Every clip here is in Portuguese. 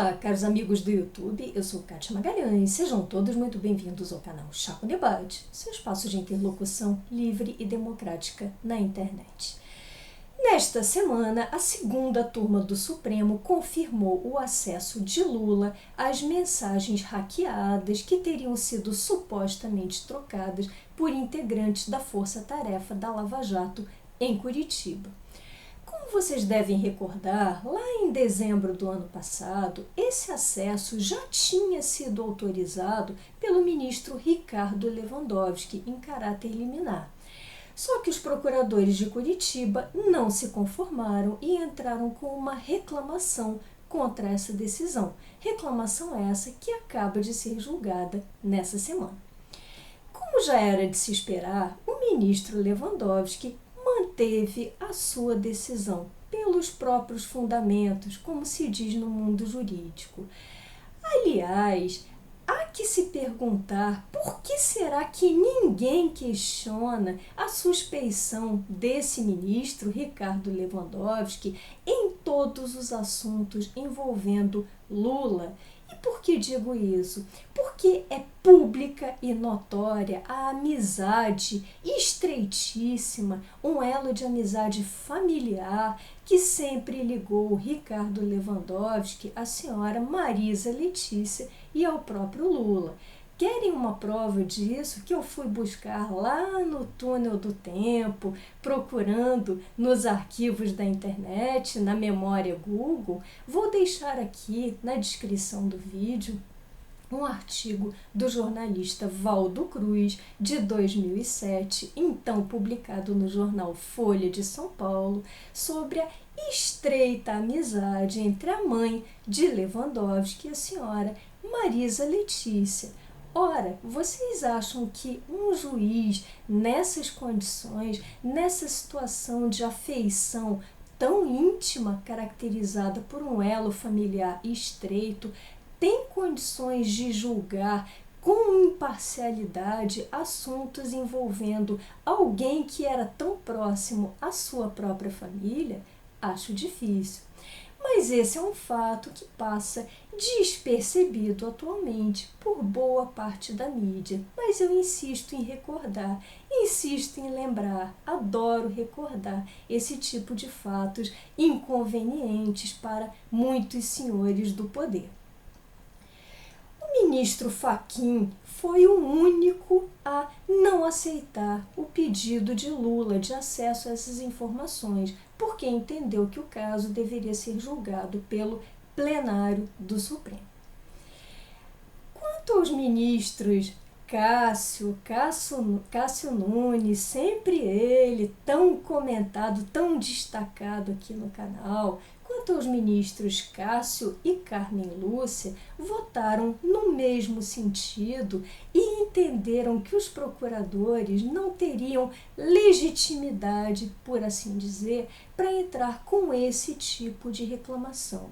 Olá, caros amigos do YouTube, eu sou Kátia Magalhães, sejam todos muito bem-vindos ao canal Chá com Debate, seu espaço de interlocução livre e democrática na internet. Nesta semana, a segunda turma do Supremo confirmou o acesso de Lula às mensagens hackeadas que teriam sido supostamente trocadas por integrantes da Força-Tarefa da Lava Jato em Curitiba. Como vocês devem recordar, lá em dezembro do ano passado, esse acesso já tinha sido autorizado pelo ministro Ricardo Lewandowski em caráter liminar. Só que os procuradores de Curitiba não se conformaram e entraram com uma reclamação contra essa decisão. Reclamação essa que acaba de ser julgada nessa semana. Como já era de se esperar, o ministro Lewandowski manteve a sua decisão pelos próprios fundamentos, como se diz no mundo jurídico. Aliás, há que se perguntar por que será que ninguém questiona a suspeição desse ministro, Ricardo Lewandowski, em todos os assuntos envolvendo Lula. E por que digo isso? Porque é pública e notória a amizade estreitíssima, um elo de amizade familiar que sempre ligou Ricardo Lewandowski à senhora Marisa Letícia e ao próprio Lula. Querem uma prova disso que eu fui buscar lá no túnel do tempo, procurando nos arquivos da internet, na memória Google? Vou deixar aqui na descrição do vídeo um artigo do jornalista Valdo Cruz, de 2007, então publicado no jornal Folha de São Paulo, sobre a estreita amizade entre a mãe de Lewandowski e a senhora Marisa Letícia. Ora, vocês acham que um juiz, nessas condições, nessa situação de afeição tão íntima, caracterizada por um elo familiar estreito, tem condições de julgar com imparcialidade assuntos envolvendo alguém que era tão próximo à sua própria família? Acho difícil. Mas esse é um fato que passa despercebido atualmente por boa parte da mídia. Mas eu insisto em recordar, insisto em lembrar, adoro recordar esse tipo de fatos inconvenientes para muitos senhores do poder. O ministro Fachin foi o único a não aceitar o pedido de Lula de acesso a essas informações, porque entendeu que o caso deveria ser julgado pelo plenário do Supremo. Quanto aos ministros Cássio Nunes, sempre ele, tão comentado, tão destacado aqui no canal, quanto aos ministros Cássio e Carmen Lúcia, votaram no mesmo sentido e entenderam que os procuradores não teriam legitimidade, por assim dizer, para entrar com esse tipo de reclamação.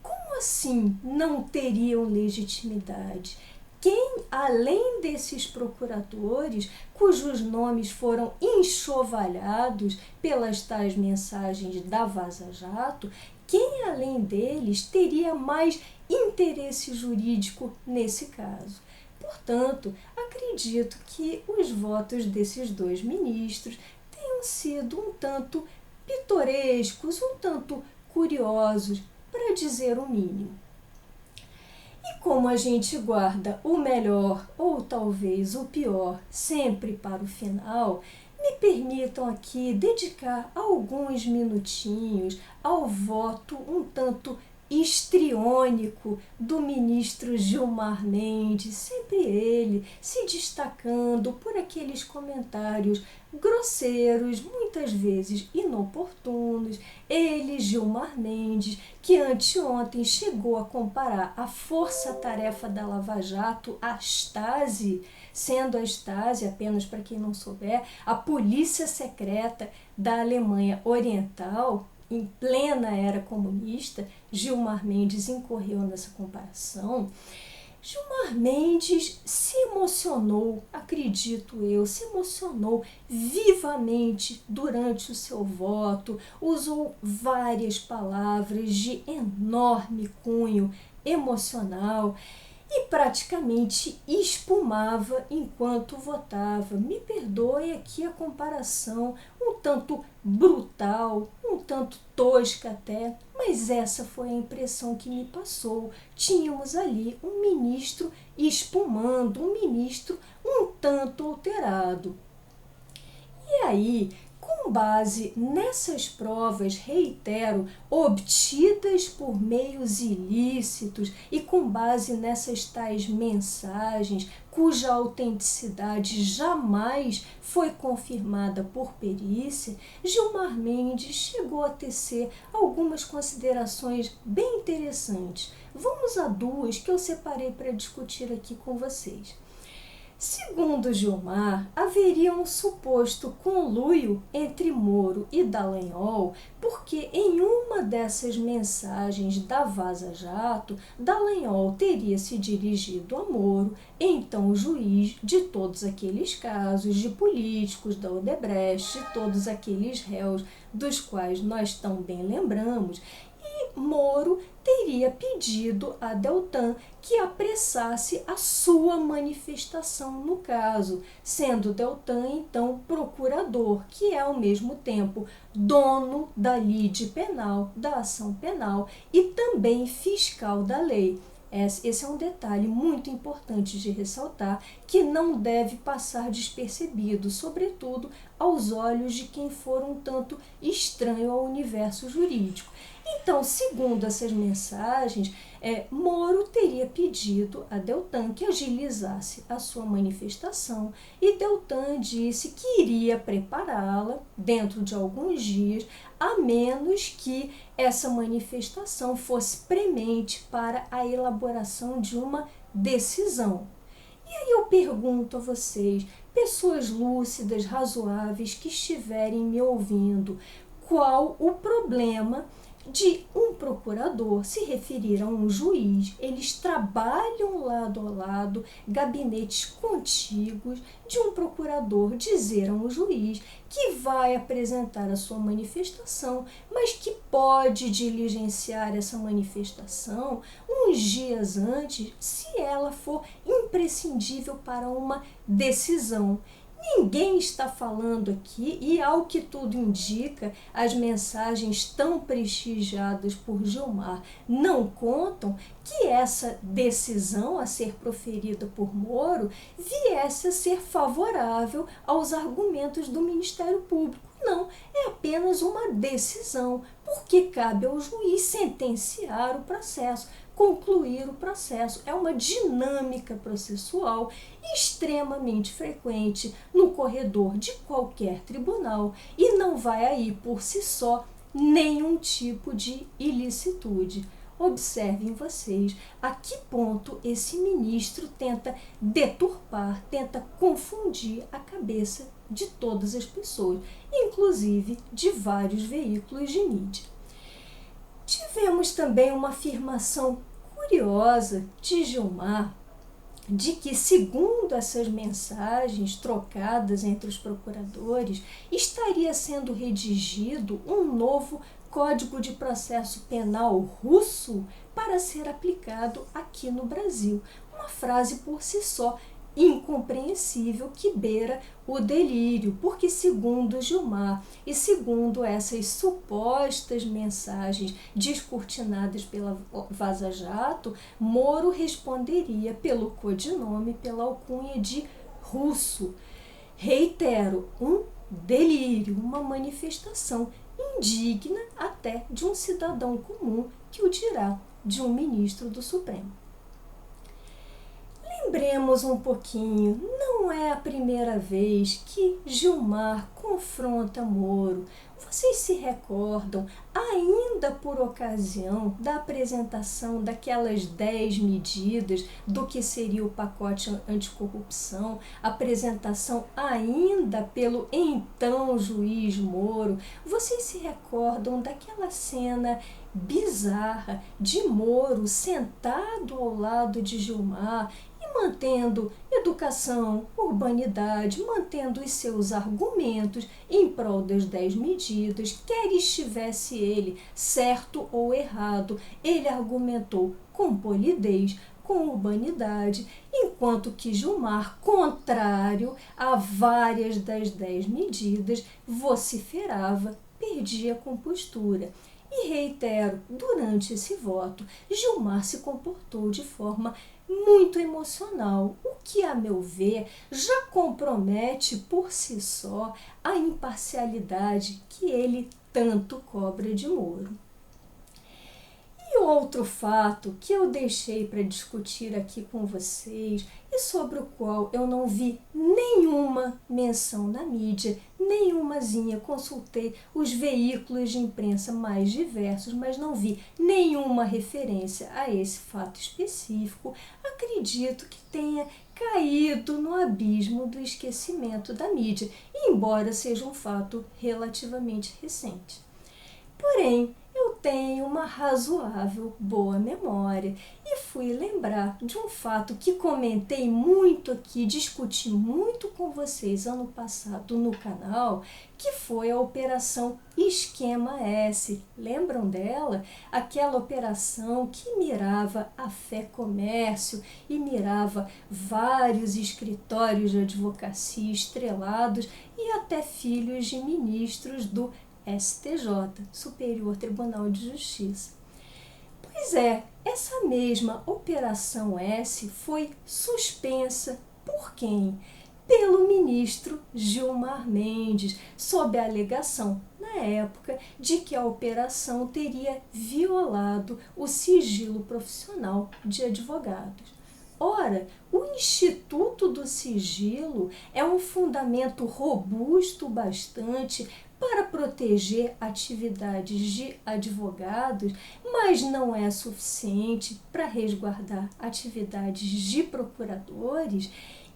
Como assim não teriam legitimidade? Quem, além desses procuradores, cujos nomes foram enxovalhados pelas tais mensagens da Vaza Jato, quem, além deles, teria mais interesse jurídico nesse caso? Portanto, acredito que os votos desses dois ministros tenham sido um tanto pitorescos, um tanto curiosos, para dizer o mínimo. E como a gente guarda o melhor ou talvez o pior sempre para o final, me permitam aqui dedicar alguns minutinhos ao voto um tanto histriônico do ministro Gilmar Mendes, sempre ele se destacando por aqueles comentários grosseiros, muitas vezes inoportunos. Ele, Gilmar Mendes, que anteontem chegou a comparar a força-tarefa da Lava Jato à Stasi, sendo a Stasi, apenas para quem não souber, a polícia secreta da Alemanha Oriental, em plena era comunista. Gilmar Mendes incorreu nessa comparação. Gilmar Mendes se emocionou, acredito eu, se emocionou vivamente durante o seu voto, usou várias palavras de enorme cunho emocional e praticamente espumava enquanto votava. Me perdoe aqui a comparação, um tanto brutal, um tanto tosca até, mas essa foi a impressão que me passou. Tínhamos ali um ministro espumando, um ministro um tanto alterado. E aí, com base nessas provas, reitero, obtidas por meios ilícitos e com base nessas tais mensagens, cuja autenticidade jamais foi confirmada por perícia, Gilmar Mendes chegou a tecer algumas considerações bem interessantes. Vamos a duas que eu separei para discutir aqui com vocês. Segundo Gilmar, haveria um suposto conluio entre Moro e Dallagnol, porque em uma dessas mensagens da Vaza Jato, Dallagnol teria se dirigido a Moro, então juiz de todos aqueles casos de políticos da Odebrecht, de todos aqueles réus dos quais nós tão bem lembramos, Moro teria pedido a Deltan que apressasse a sua manifestação no caso, sendo Deltan então procurador, que é ao mesmo tempo dono da lide penal, da ação penal e também fiscal da lei. Esse é um detalhe muito importante de ressaltar, que não deve passar despercebido, sobretudo aos olhos de quem for um tanto estranho ao universo jurídico. Então, segundo essas mensagens, Moro teria pedido a Deltan que agilizasse a sua manifestação e Deltan disse que iria prepará-la dentro de alguns dias, a menos que essa manifestação fosse premente para a elaboração de uma decisão. E aí eu pergunto a vocês, pessoas lúcidas, razoáveis que estiverem me ouvindo, qual o problema de um procurador se referir a um juiz? Eles trabalham lado a lado, gabinetes contíguos, de um procurador dizer a um juiz que vai apresentar a sua manifestação, mas que pode diligenciar essa manifestação uns dias antes, se ela for imprescindível para uma decisão. Ninguém está falando aqui, e ao que tudo indica, as mensagens tão prestigiadas por Gilmar não contam que essa decisão a ser proferida por Moro viesse a ser favorável aos argumentos do Ministério Público. Não, é apenas uma decisão, porque cabe ao juiz sentenciar o processo, concluir o processo. É uma dinâmica processual extremamente frequente no corredor de qualquer tribunal e não vai aí por si só nenhum tipo de ilicitude. Observem vocês a que ponto esse ministro tenta deturpar, tenta confundir a cabeça de todas as pessoas, inclusive de vários veículos de mídia. Tivemos também uma afirmação curiosa de Gilmar, de que, segundo essas mensagens trocadas entre os procuradores, estaria sendo redigido um novo Código de Processo Penal russo para ser aplicado aqui no Brasil. Uma frase por si só incompreensível, que beira o delírio, porque segundo Gilmar e segundo essas supostas mensagens descortinadas pela Vaza Jato, Moro responderia pelo codinome, pela alcunha de russo. Reitero, um delírio, uma manifestação indigna até de um cidadão comum, que o dirá de um ministro do Supremo. Lembremos um pouquinho, não é a primeira vez que Gilmar confronta Moro. Vocês se recordam, ainda por ocasião da apresentação daquelas 10 medidas do que seria o pacote anticorrupção, apresentação ainda pelo então juiz Moro, vocês se recordam daquela cena bizarra de Moro sentado ao lado de Gilmar e mantendo educação, urbanidade, mantendo os seus argumentos em prol das 10 medidas, quer estivesse ele certo ou errado, ele argumentou com polidez, com urbanidade, enquanto que Gilmar, contrário a várias das 10 medidas, vociferava, perdia a compostura. E reitero, durante esse voto, Gilmar se comportou de forma muito emocional, o que, a meu ver, já compromete por si só a imparcialidade que ele tanto cobra de Moro. E outro fato que eu deixei para discutir aqui com vocês e sobre o qual eu não vi nenhuma menção na mídia, nenhumazinha, consultei os veículos de imprensa mais diversos, mas não vi nenhuma referência a esse fato específico, acredito que tenha caído no abismo do esquecimento da mídia, embora seja um fato relativamente recente. Porém, eu tenho uma razoável boa memória e fui lembrar de um fato que comentei muito aqui, discuti muito com vocês ano passado no canal, que foi a Operação Esquema S. Lembram dela? Aquela operação que mirava a Fé Comércio e mirava vários escritórios de advocacia estrelados e até filhos de ministros do STJ, Superior Tribunal de Justiça. Pois é, essa mesma Operação S foi suspensa por quem? Pelo ministro Gilmar Mendes, sob a alegação, na época, de que a operação teria violado o sigilo profissional de advogados. Ora, o Instituto do Sigilo é um fundamento robusto bastante para proteger atividades de advogados, mas não é suficiente para resguardar atividades de procuradores.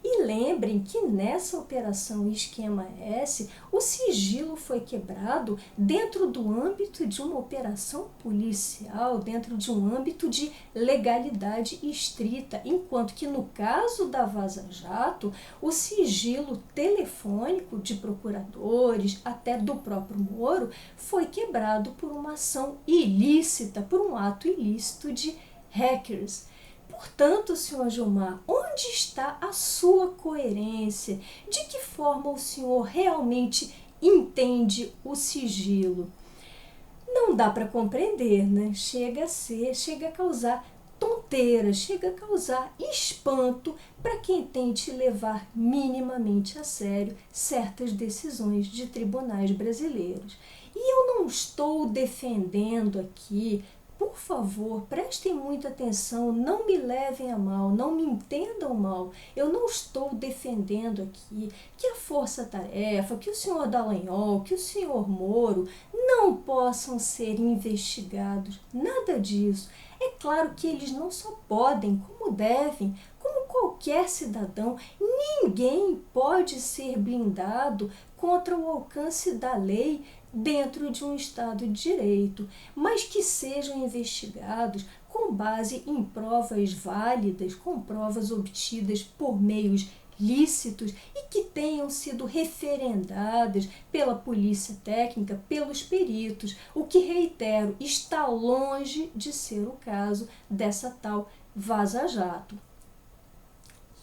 E lembrem que nessa Operação Esquema S, o sigilo foi quebrado dentro do âmbito de uma operação policial, dentro de um âmbito de legalidade estrita, enquanto que no caso da Vaza Jato, o sigilo telefônico de procuradores, até do próprio Moro, foi quebrado por uma ação ilícita, por um ato ilícito de hackers. Portanto, senhor Gilmar, onde está a sua coerência? De que forma o senhor realmente entende o sigilo? Não dá para compreender, né? Chega a causar tonteira, chega a causar espanto para quem tente levar minimamente a sério certas decisões de tribunais brasileiros. E eu não estou defendendo aqui, por favor, prestem muita atenção, não me levem a mal, não me entendam mal. Eu não estou defendendo aqui que a Força-Tarefa, que o senhor Dallagnol, que o senhor Moro não possam ser investigados. Nada disso. É claro que eles não só podem, como devem, como qualquer cidadão. Ninguém pode ser blindado contra o alcance da lei dentro de um Estado de Direito, mas que sejam investigados com base em provas válidas, com provas obtidas por meios lícitos e que tenham sido referendadas pela polícia técnica, pelos peritos, o que, reitero, está longe de ser o caso dessa tal Vaza Jato.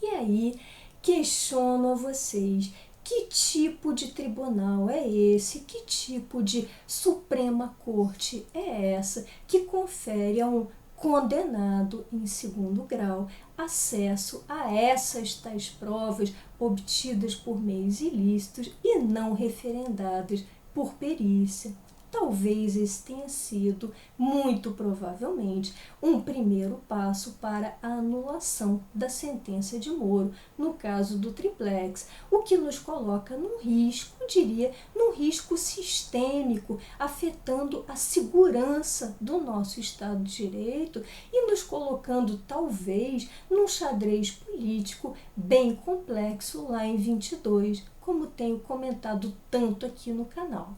E aí, questiono a vocês, que tipo de tribunal é esse? Que tipo de Suprema Corte é essa que confere a um condenado em segundo grau acesso a essas tais provas obtidas por meios ilícitos e não referendadas por perícia? talvez esse tenha sido, muito provavelmente, um primeiro passo para a anulação da sentença de Moro, no caso do triplex, o que nos coloca num risco, diria, num risco sistêmico, afetando a segurança do nosso Estado de Direito e nos colocando, talvez, num xadrez político bem complexo lá em 22, como tenho comentado tanto aqui no canal.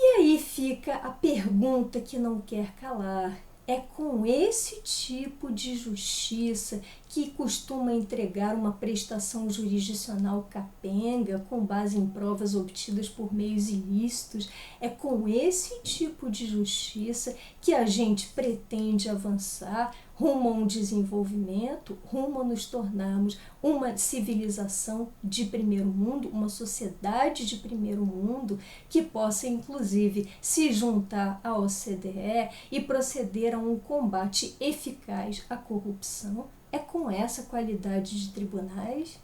E aí fica a pergunta que não quer calar. É com esse tipo de justiça que costuma entregar uma prestação jurisdicional capenga com base em provas obtidas por meios ilícitos? É com esse tipo de justiça que a gente pretende avançar rumo a um desenvolvimento, rumo a nos tornarmos uma civilização de primeiro mundo, uma sociedade de primeiro mundo que possa, inclusive, se juntar à OCDE e proceder a um combate eficaz à corrupção? É com essa qualidade de tribunais?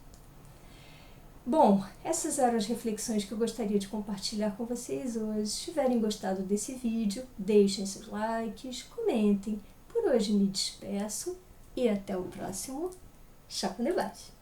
Bom, essas eram as reflexões que eu gostaria de compartilhar com vocês hoje. Se tiverem gostado desse vídeo, deixem seus likes, comentem. Por hoje me despeço e até o próximo Chá com Debate.